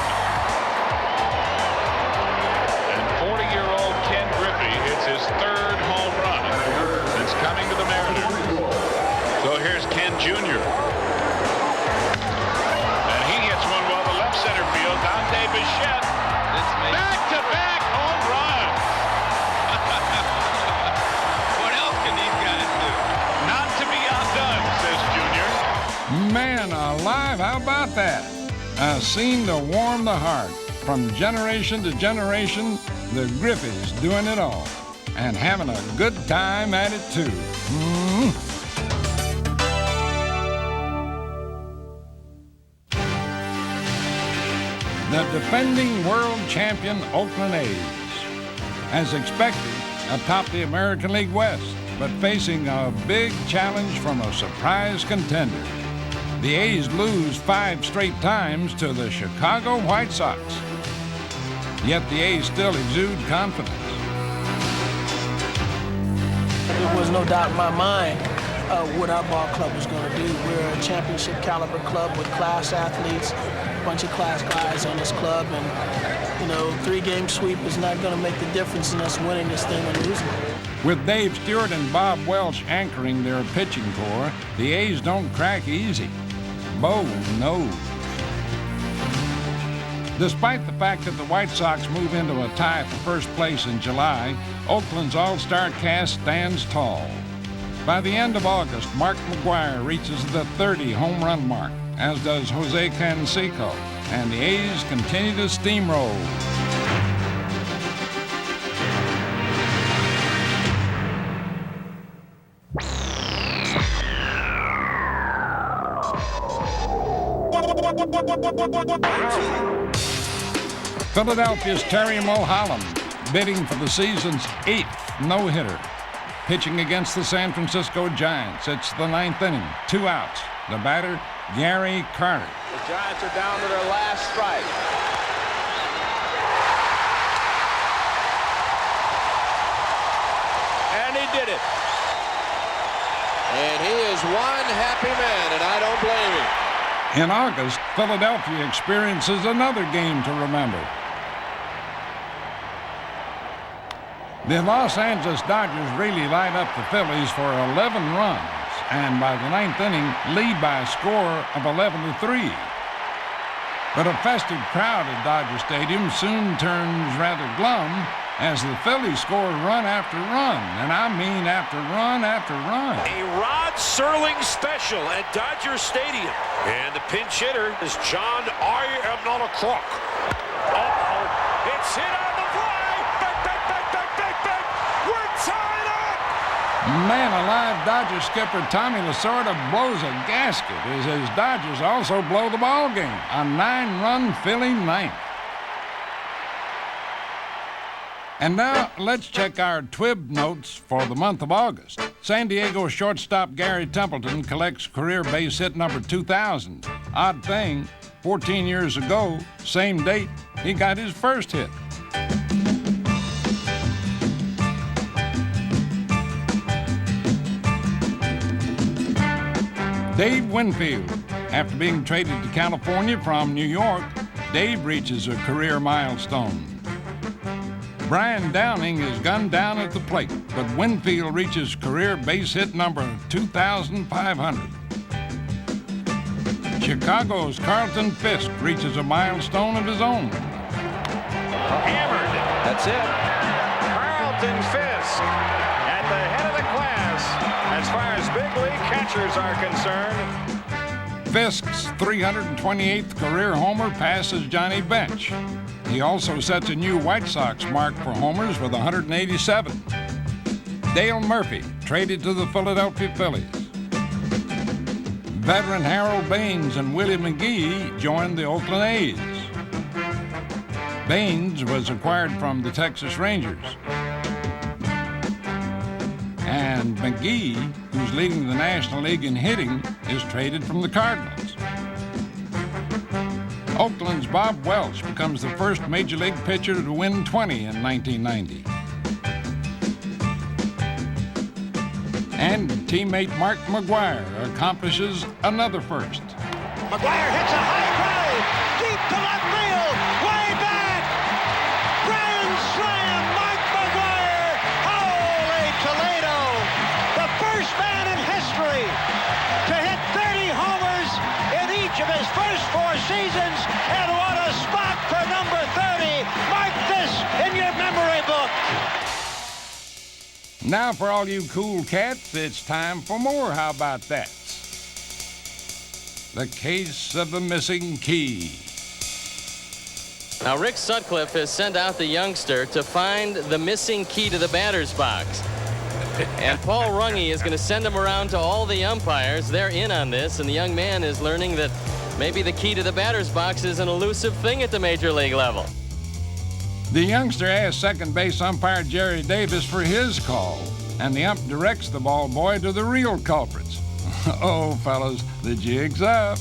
How about that? A scene to warm the heart. From generation to generation, the Griffeys doing it all and having a good time at it too. The defending world champion Oakland A's. As expected, atop the American League West, but facing a big challenge from a surprise contender. The A's lose 5 straight times to the Chicago White Sox. Yet the A's still exude confidence. There was no doubt in my mind what our ball club was going to do. We're a championship caliber club with class athletes, a bunch of class guys on this club, and, you know, 3-game sweep is not going to make the difference in us winning this thing or losing it. With Dave Stewart and Bob Welch anchoring their pitching core, the A's don't crack easy. Bo knows. Despite the fact that the White Sox move into a tie for first place in July, Oakland's all-star cast stands tall. By the end of August, Mark McGwire reaches the 30 home run mark, as does Jose Canseco, and the A's continue to steamroll. Philadelphia's Terry Mulholland, bidding for the season's 8th no-hitter. Pitching against the San Francisco Giants. It's the 9th inning, 2 outs. The batter, Gary Carter. The Giants are down to their last strike. And he did it. And he is one happy man, and I don't blame him. In August, Philadelphia experiences another game to remember. The Los Angeles Dodgers really light up the Phillies for 11 runs, and by the 9th inning, lead by a score of 11-3. But a festive crowd at Dodger Stadium soon turns rather glum as the Phillies score run after run, and I mean after run after run. A Rod Serling special at Dodger Stadium. And the pinch hitter is John I am not a crook. Uh-oh, it's hit on the fly. We're tied up. Man alive, Dodger skipper Tommy Lasorda blows a gasket as his Dodgers also blow the ball game. A 9-run Philly ninth. And now, let's check our TWIB notes for the month of August. San Diego shortstop Gary Templeton collects career base hit number 2,000. Odd thing, 14 years ago, same date, he got his first hit. Dave Winfield. After being traded to California from New York, Dave reaches a career milestone. Brian Downing is gunned down at the plate, but Winfield reaches career base hit number 2,500. Chicago's Carlton Fisk reaches a milestone of his own. Hammered. That's it. Carlton Fisk at the head of the class as far as big league catchers are concerned. Fisk's 328th career homer passes Johnny Bench. He also sets a new White Sox mark for homers with 187. Dale Murphy, traded to the Philadelphia Phillies. Veteran Harold Baines and Willie McGee joined the Oakland A's. Baines was acquired from the Texas Rangers. And McGee, who's leading the National League in hitting, is traded from the Cardinals. Oakland's Bob Welch becomes the first Major League pitcher to win 20 in 1990. And teammate Mark McGwire accomplishes another first. McGwire hits a high drive, deep to left field, way back. Grand slam, Mark McGwire. Holy Toledo, the first man in history to hit 30 homers in each of his first 4 seasons, and what a spot for number 30. Mark this in your memory book. Now for all you cool cats, it's time for more How About That. The case of the missing key. Now, Rick Sutcliffe has sent out the youngster to find the missing key to the batter's box. And Paul Runge is going to send him around to all the umpires. They're in on this, and the young man is learning that maybe the key to the batter's box is an elusive thing at the major league level. The youngster asks second base umpire Jerry Davis for his call, and the ump directs the ball boy to the real culprits. Oh, fellas, the jig's up.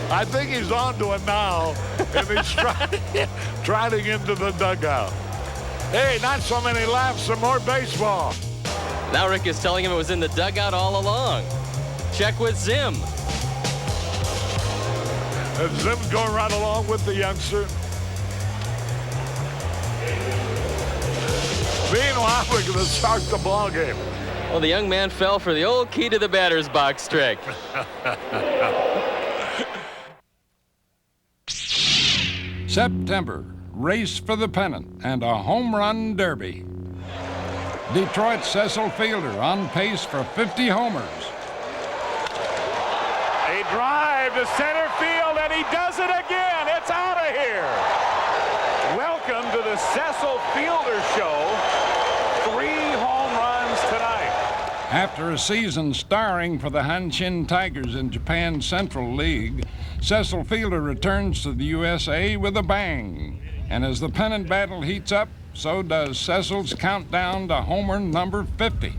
I think he's on to it now, and he's trotting into the dugout. Hey, not so many laughs, some more baseball. Now Rick is telling him it was in the dugout all along. Check with Zim. And Zim's going right along with the youngster. Meanwhile, we're going to start the ball game. Well, the young man fell for the old key to the batter's box trick. September, race for the pennant and a home run derby. Detroit's Cecil Fielder on pace for 50 homers. A drive to center field, and he does it again. It's out of here. Welcome to the Cecil Fielder Show. 3 home runs tonight. After a season starring for the Hanshin Tigers in Japan's Central League, Cecil Fielder returns to the USA with a bang. And as the pennant battle heats up, so does Cecil's countdown to homer number 50.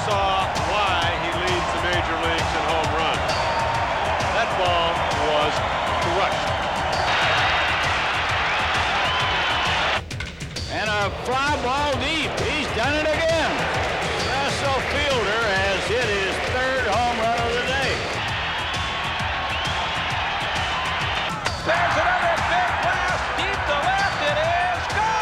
Saw why he leads the major leagues in home runs. That ball was crushed. And a fly ball deep. He's done it again. Cecil Fielder has hit his 3rd home run of the day. There's another big blast deep to left. It is gone.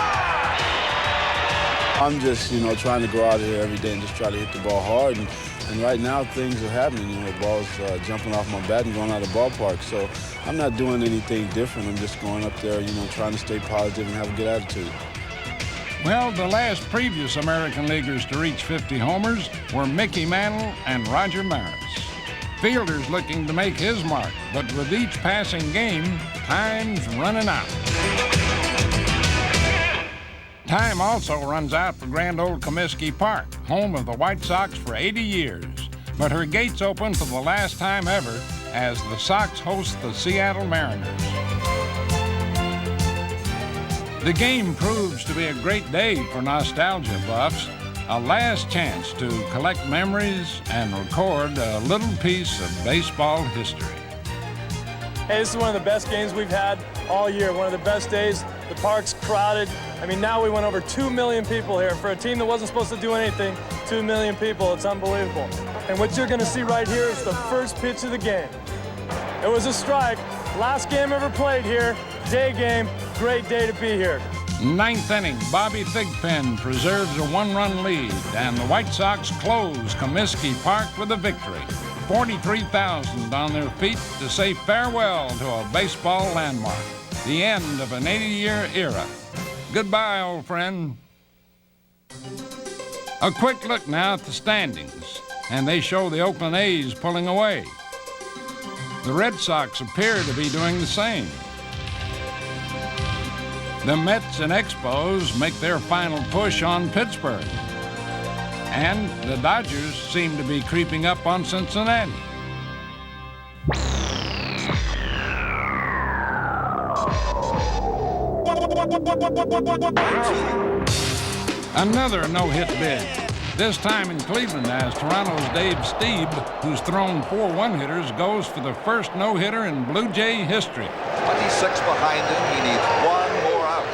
I'm just, trying to go out here every day and just try to hit the ball hard. And right now, things are happening. The ball's jumping off my bat and going out of the ballpark. So I'm not doing anything different. I'm just going up there, trying to stay positive and have a good attitude. Well, the last previous American leaguers to reach 50 homers were Mickey Mantle and Roger Maris. Fielder's looking to make his mark, but with each passing game, time's running out. Time also runs out for grand old Comiskey Park, home of the White Sox for 80 years. But her gates open for the last time ever as the Sox host the Seattle Mariners. The game proves to be a great day for nostalgia buffs, a last chance to collect memories and record a little piece of baseball history. Hey, this is one of the best games we've had all year, one of the best days. The park's crowded. I mean, now we went over 2 million people here. For a team that wasn't supposed to do anything, 2 million people, it's unbelievable. And what you're gonna see right here is the first pitch of the game. It was a strike, last game ever played here, day game, great day to be here. 9th inning, Bobby Thigpen preserves a 1-run lead, and the White Sox close Comiskey Park with a victory. 43,000 on their feet to say farewell to a baseball landmark. The end of an 80-year era. Goodbye, old friend. A quick look now at the standings, and they show the Oakland A's pulling away. The Red Sox appear to be doing the same. The Mets and Expos make their final push on Pittsburgh. And the Dodgers seem to be creeping up on Cincinnati. Another no-hit bid, this time in Cleveland as Toronto's Dave Stieb, who's thrown 4 one-hitters, goes for the first no-hitter in Blue Jay history. 26 behind him. He needs 1 more out.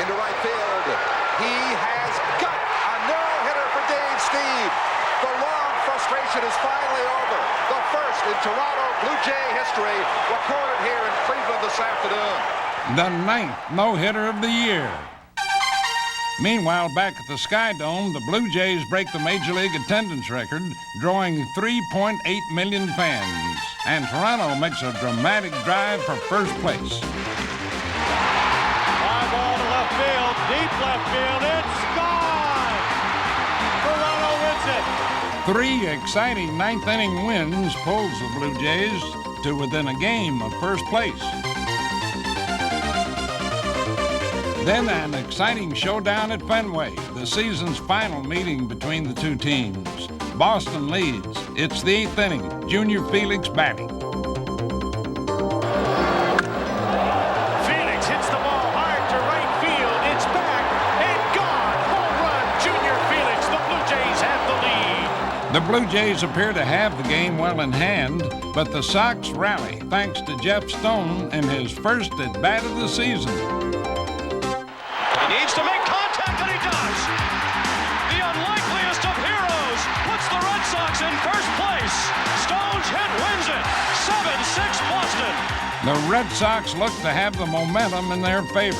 Into right field. He has got a no-hitter for Dave Stieb. The long frustration is finally over. The first in Toronto Blue Jay history recorded here in Cleveland this afternoon. The 9th no-hitter of the year. Meanwhile, back at the Sky Dome, the Blue Jays break the Major League attendance record, drawing 3.8 million fans. And Toronto makes a dramatic drive for first place. Fly ball to left field, deep left field, it's gone! Toronto wins it! 3 exciting ninth-inning wins pulls the Blue Jays to within a game of first place. Then an exciting showdown at Fenway, the season's final meeting between the two teams. Boston leads. It's the 8th inning. Junior Felix batting. Felix hits the ball hard to right field. It's back and gone. Home run, Junior Felix. The Blue Jays have the lead. The Blue Jays appear to have the game well in hand, but the Sox rally thanks to Jeff Stone in his first at-bat of the season. Needs to make contact, and he does. The unlikeliest of heroes puts the Red Sox in first place. Stone's hit wins it. 7-6 Boston. The Red Sox look to have the momentum in their favor.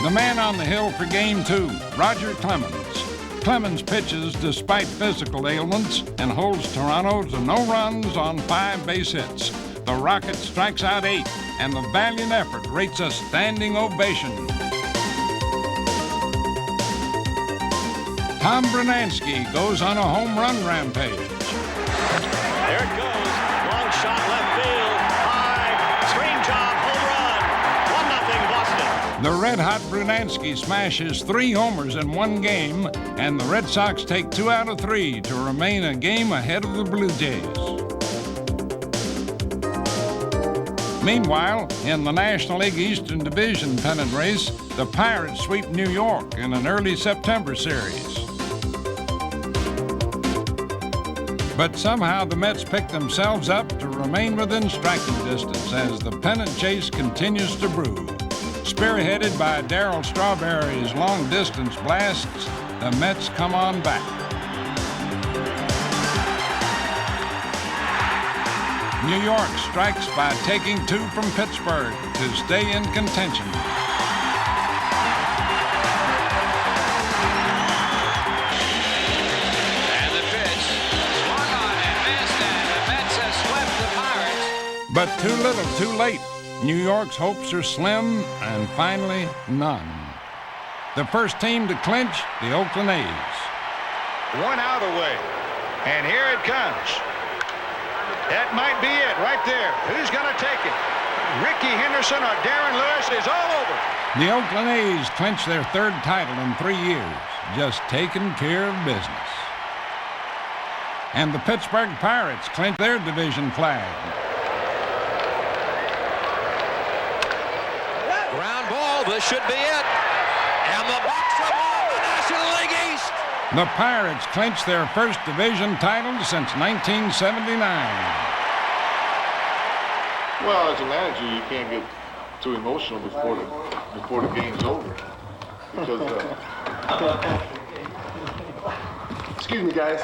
The man on the hill for Game 2, Roger Clemens. Clemens pitches despite physical ailments and holds Toronto to no runs on 5 base hits. The Rocket strikes out 8, and the valiant effort rates a standing ovation. Tom Brunansky goes on a home run rampage. There it goes. Long shot left field. High. Screen job. Home run. 1-0 Boston. The red-hot Brunansky smashes 3 homers in one game, and the Red Sox take 2 out of 3 to remain a game ahead of the Blue Jays. Meanwhile, in the National League Eastern Division pennant race, the Pirates sweep New York in an early September series. But somehow the Mets pick themselves up to remain within striking distance as the pennant chase continues to brew. Spearheaded by Darryl Strawberry's long-distance blasts, the Mets come on back. New York strikes by taking 2 from Pittsburgh to stay in contention. And the pitch swung on and missed, and the Mets have swept the Pirates. But too little, too late. New York's hopes are slim, and finally, none. The first team to clinch, the Oakland A's. 1 out away, and here it comes. That might be it right there. Who's going to take it? Ricky Henderson or Darren Lewis is all over. The Oakland A's clinch their 3rd title in 3 years, just taking care of business. And the Pittsburgh Pirates clinch their division flag. Ground ball, this should be it. And the Bucks have won the National League East. The Pirates clinch their first division title since 1979. Well, as a manager, you can't get too emotional before the game's over, because excuse me, guys.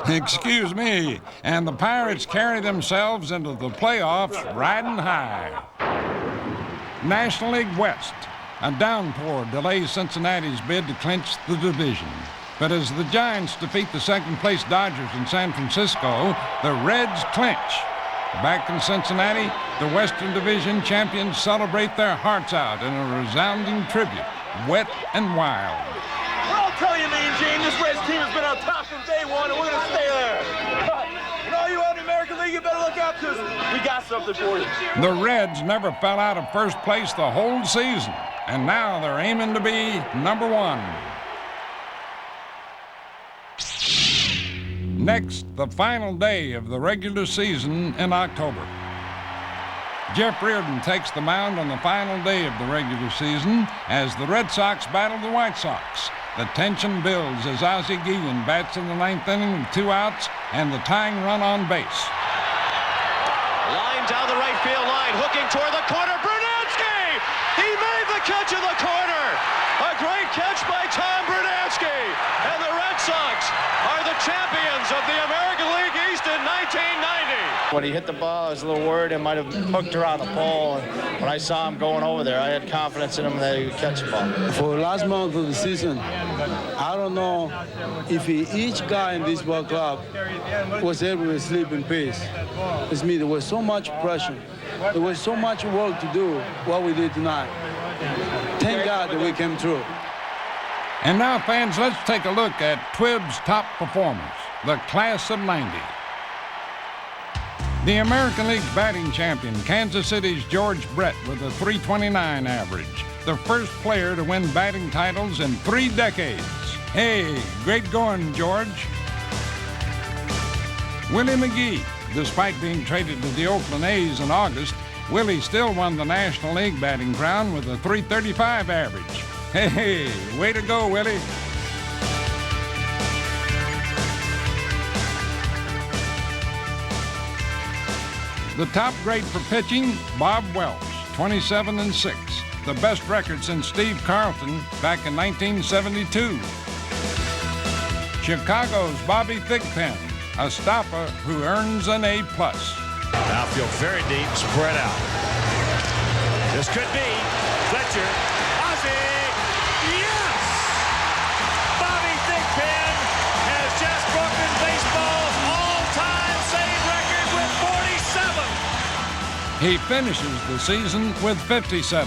Excuse me. And the Pirates carry themselves into the playoffs riding high. National League West. A downpour delays Cincinnati's bid to clinch the division. But as the Giants defeat the second-place Dodgers in San Francisco, the Reds clinch. Back in Cincinnati, the Western Division champions celebrate their hearts out in a resounding tribute, wet and wild. Well, I'll tell you, Mean Gene, this Reds team has been on top from day one, and we're going to stay there. And all you out in the American League, you better look out, because we got something for you. The Reds never fell out of first place the whole season, and now they're aiming to be number 1. Next, the final day of the regular season in October. Jeff Reardon takes the mound on the final day of the regular season as the Red Sox battle the White Sox. The tension builds as Ozzie Guillen bats in the 9th inning with 2 outs and the tying run on base. Line down the right field line, hooking toward the corner, Brunansky! He made the catch in the corner! A great catch by Tom Brunansky! And the Red Sox are the champions of the American League East in in 1990. When he hit the ball, I was a little worried it might have hooked around the pole. And when I saw him going over there, I had confidence in him that he would catch the ball. For the last month of the season, I don't know if each guy in this ball club was able to sleep in peace. It's me, there was so much pressure. There was so much work to do what we did tonight. Thank God that we came through. And now, fans, let's take a look at TWIB's top performers, the class of 90. The American League's batting champion, Kansas City's George Brett with a .329 average, the first player to win batting titles in 3 decades. Hey, great going, George. Willie McGee, despite being traded to the Oakland A's in August, Willie still won the National League batting crown with a .335 average. Hey, way to go, Willie. The top grade for pitching, Bob Welch, 27-6, the best record since Steve Carlton back in 1972. Chicago's Bobby Thigpen, a stopper who earns an A+. Outfield very deep, spread out. This could be Fletcher. Ozzie! Yes! Bobby Thigpen has just broken baseball's all-time save record with 47. He finishes the season with 57.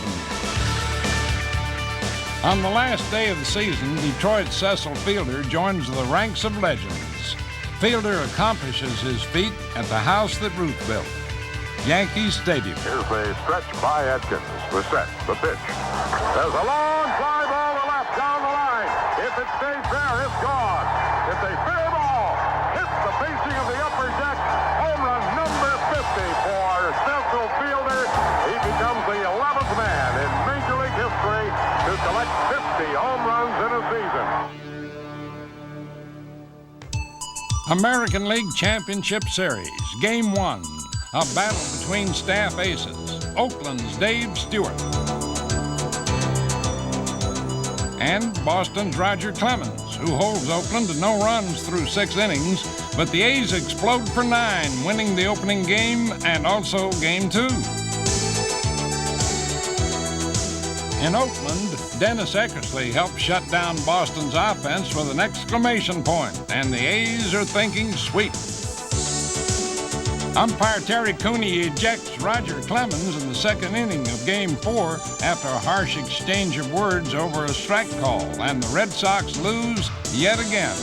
On the last day of the season, Detroit's Cecil Fielder joins the ranks of legends. Fielder accomplishes his feat at the house that Ruth built, Yankee Stadium. Here's a stretch by Atkins. The set, the pitch. There's a long fly ball to left down the line. If it stays there, it's gone. It's a fair ball. Hits the facing of the upper deck. Home run number 50 for Cecil Fielder. He becomes the 11th man in Major League history to collect 50 home runs in a season. American League Championship Series, Game 1, a battle between staff aces, Oakland's Dave Stewart and Boston's Roger Clemens, who holds Oakland to no runs through 6 innings, but the A's explode for 9, winning the opening game and also Game 2. In Oakland, Dennis Eckersley helped shut down Boston's offense with an exclamation point, and the A's are thinking sweep. Umpire Terry Cooney ejects Roger Clemens in the 2nd inning of Game 4 after a harsh exchange of words over a strike call, and the Red Sox lose yet again.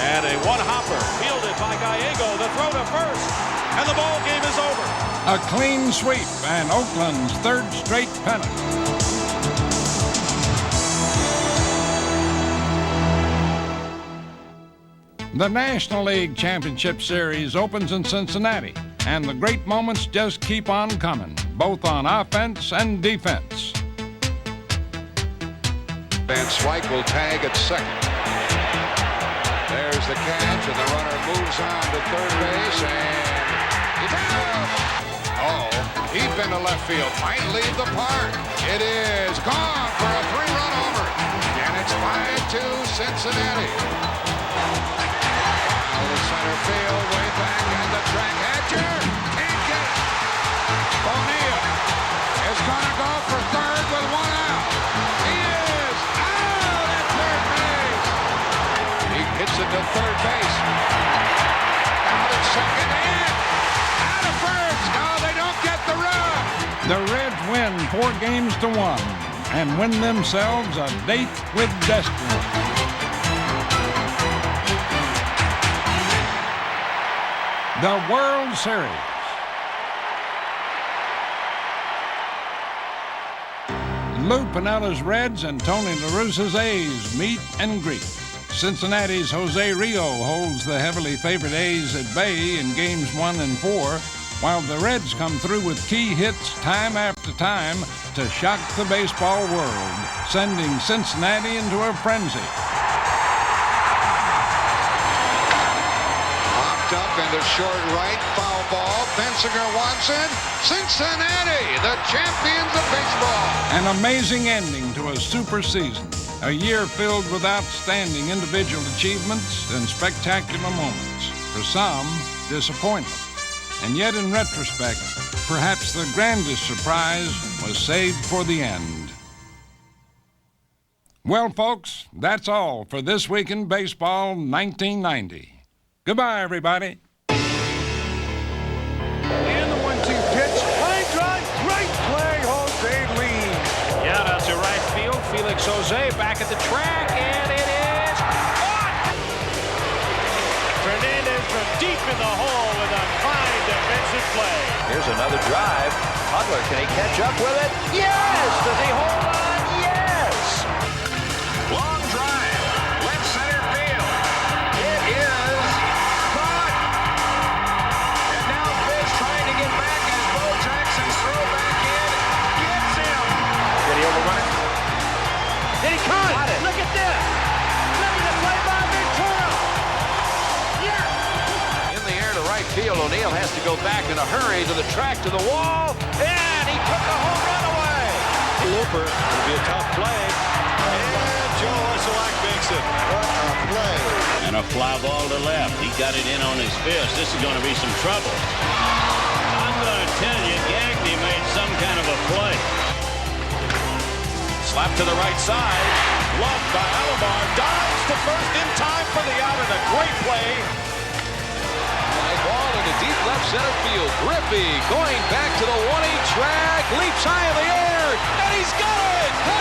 And a one-hopper fielded by Gallego. The throw to first, and the ball game is over. A clean sweep and Oakland's 3rd straight pennant. The National League Championship Series opens in Cincinnati, and the great moments just keep on coming, both on offense and defense. Van Swyk will tag at second. There's the catch, and the runner moves on to third base, and he's out! Deep into left field, might leave the park. It is gone for a 3-run homer, and it's 5-2 Cincinnati. Out to center field, way back, and the track catcher can't get it. O'Neill is going to go for third with 1 out. He is out at third base. He hits it to third base. Out at second and out of first. No, they don't get the run. The Reds win 4 games to 1 and win themselves a date with destiny. The World Series. Lou Pinella's Reds and Tony La Russa's A's meet and greet. Cincinnati's Jose Rio holds the heavily favored A's at bay in games 1 and 4, while the Reds come through with key hits time after time to shock the baseball world, sending Cincinnati into a frenzy. Popped up into short right, foul ball. Bensinger wants it. Cincinnati, the champions of baseball. An amazing ending to a super season. A year filled with outstanding individual achievements and spectacular moments. For some, disappointment. And yet, in retrospect, perhaps the grandest surprise was saved for the end. Well, folks, that's all for This Week in Baseball 1990. Goodbye, everybody. And the 1-2 pitch. Line drive. Great play, Jose Lee. Yeah, out to right field. Felix Jose back at the track, and it is caught. Fernandez from deep in the hole with a fine defensive play. Here's another drive. Hudler, can he catch up with it? Yes! Does he hold on? Yes! Long drive. Left center field. It is caught. And now Fish trying to get back as Bo Jackson's throw back in. Gets him. Did he overrun it? Did he cut? Look at this. Look at the play by Ventura. Yeah. In the air to right field. O'Neill has to go back in a hurry to the track, to the wall. And he took the home run away. Looper. It'll be a tough play. And Joe Orsolak makes it. What a play. And a fly ball to left. He got it in on his fist. This is going to be some trouble. I'm going to tell you, Gagne made some kind of a play. Slap to the right side. Loved by Alomar. Dives to first in time for the out, and a great play. Fly ball into deep left center field. Griffey going back to the 1-8 track. Leaps high in the air. And he's got it.